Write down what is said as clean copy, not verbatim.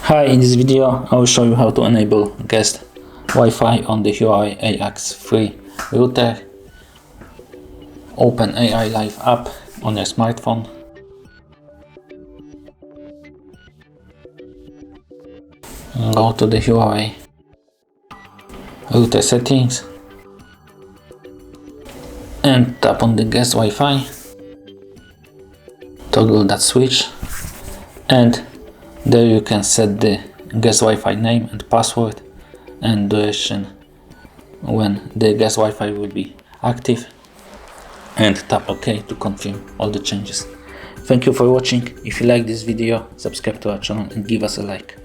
Hi, in this video I will show you how to enable guest Wi-Fi on the HUAWEI AI X3 router. Open AI Life app on your smartphone. Go to the HUAWEI router settings and tap on the guest Wi-Fi. Toggle that switch, and there you can set the guest Wi-Fi name and password and duration when the guest Wi-Fi will be active, and tap OK to confirm all the changes. Thank you for watching. If you like this video, subscribe to our channel and give us a like.